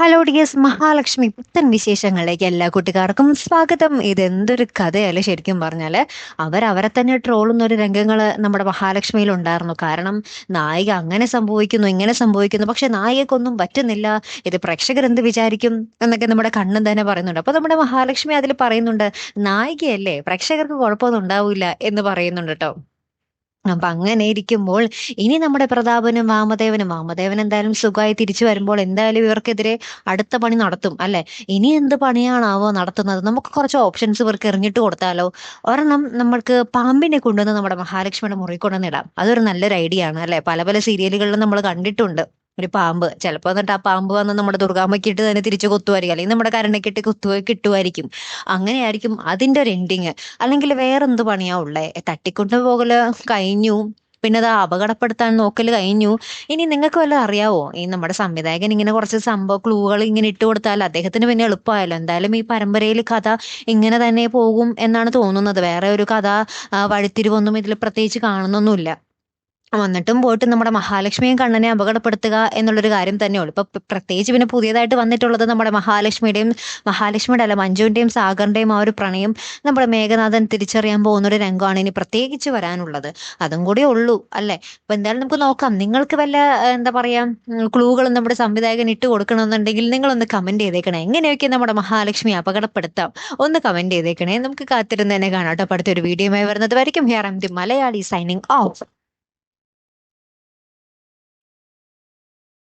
Hello dears, Mahalakshmi പുത്തൻ വിശേഷങ്ങളിലേക്ക് എല്ലാ കുട്ടികാർക്കും സ്വാഗതം. ഇതെന്തൊരു കഥയല്ലേ ശരിക്കും പറഞ്ഞാല്. അവരെ തന്നെ ട്രോളുന്ന ഒരു രംഗങ്ങള് നമ്മുടെ മഹാലക്ഷ്മിയിൽ ഉണ്ടായിരുന്നു. കാരണം നായിക അങ്ങനെ സംഭവിക്കുന്നു ഇങ്ങനെ സംഭവിക്കുന്നു, പക്ഷെ നായികക്കൊന്നും പറ്റുന്നില്ല. ഇത് പ്രേക്ഷകർ എന്ത് വിചാരിക്കും എന്നൊക്കെ നമ്മുടെ കണ്ണൻ തന്നെ പറയുന്നുണ്ട്. അപ്പൊ നമ്മുടെ മഹാലക്ഷ്മി അതിൽ പറയുന്നുണ്ട്, നായികയല്ലേ, പ്രേക്ഷകർക്ക് കുഴപ്പമൊന്നും ഉണ്ടാവില്ല എന്ന് പറയുന്നുണ്ട് കേട്ടോ. അപ്പൊ അങ്ങനെ ഇരിക്കുമ്പോൾ ഇനി നമ്മുടെ പ്രതാപനും വാമദേവൻ എന്തായാലും സുഖമായി തിരിച്ചു വരുമ്പോൾ എന്തായാലും ഇവർക്കെതിരെ അടുത്ത പണി നടത്തും അല്ലെ. ഇനി എന്ത് പണിയാണാവോ നടത്തുന്നത്? നമുക്ക് കുറച്ച് ഓപ്ഷൻസ് ഇവർക്ക് എറിഞ്ഞിട്ട് കൊടുത്താലോ? ഒരെണ്ണം, നമ്മൾക്ക് പാമ്പിനെ കൊണ്ടുവന്ന് നമ്മുടെ മഹാലക്ഷ്മിയുടെ മുറി കൊണ്ടുവന്ന് ഇടാം. അതൊരു നല്ലൊരു ഐഡിയ ആണ് അല്ലെ. പല പല സീരിയലുകളിലും നമ്മൾ കണ്ടിട്ടുണ്ട് ഒരു പാമ്പ്. ചിലപ്പോ എന്നിട്ട് ആ പാമ്പ് വന്ന് നമ്മുടെ ദുർഗാമ്മയ്ക്ക് ഇട്ട് തന്നെ തിരിച്ചു കൊത്തുമായിരിക്കും, അല്ലെങ്കിൽ നമ്മുടെ കരുണയ്ക്കിട്ട് കിട്ടുമായിരിക്കും. അങ്ങനെയായിരിക്കും അതിന്റെ ഒരു എൻഡിങ്. അല്ലെങ്കിൽ വേറെന്ത് പണിയാ ഉള്ളേ? തട്ടിക്കൊണ്ടു പോകല് കഴിഞ്ഞു, പിന്നെ അത് അപകടപ്പെടുത്താൻ നോക്കല് കഴിഞ്ഞു. ഇനി നിങ്ങൾക്ക് വല്ലതും അറിയാവോ? ഈ നമ്മുടെ സംവിധായകൻ ഇങ്ങനെ കുറച്ച് സംഭവ ക്ലൂകൾ ഇങ്ങനെ ഇട്ട് കൊടുത്താൽ അദ്ദേഹത്തിന് പിന്നെ എളുപ്പമായല്ലോ. എന്തായാലും ഈ പരമ്പരയിൽ കഥ ഇങ്ങനെ തന്നെ പോകും എന്നാണ് തോന്നുന്നത്. വേറെ ഒരു കഥ വഴിത്തിരിവൊന്നും ഇതിൽ പ്രത്യേകിച്ച് കാണുന്നൊന്നുമില്ല. വന്നിട്ടും പോയിട്ടും നമ്മുടെ മഹാലക്ഷ്മിയും കണ്ണനെ അപകടപ്പെടുത്തുക എന്നുള്ളൊരു കാര്യം തന്നെയുള്ളൂ. ഇപ്പൊ പ്രത്യേകിച്ച് പിന്നെ പുതിയതായിട്ട് വന്നിട്ടുള്ളത് നമ്മുടെ മഹാലക്ഷ്മിയുടെ അല്ല, മഞ്ജുവിന്റെയും സാഗറിന്റെയും ആ ഒരു പ്രണയം നമ്മുടെ മേഘനാഥൻ തിരിച്ചറിയാൻ പോകുന്ന ഒരു രംഗമാണ് ഇനി പ്രത്യേകിച്ച് വരാനുള്ളത്. അതും കൂടി ഉള്ളൂ അല്ലെ. അപ്പൊ എന്തായാലും നമുക്ക് നോക്കാം. നിങ്ങൾക്ക് വല്ല എന്താ പറയാ ക്ലൂകളും നമ്മുടെ സംവിധായകൻ ഇട്ട് കൊടുക്കണമെന്നുണ്ടെങ്കിൽ നിങ്ങളൊന്ന് കമന്റ് ചെയ്തേക്കണേ. എങ്ങനെയൊക്കെ നമ്മുടെ മഹാലക്ഷ്മി അപകടപ്പെടുത്താം ഒന്ന് കമന്റ് ചെയ്തേക്കണേ. നമുക്ക് കാത്തിരുന്ന് തന്നെ കാണാം കേട്ടോ. അടുത്തൊരു വീഡിയോയുമായി വരുന്നത് വരയ്ക്കും. Here I M the Malayali signing off.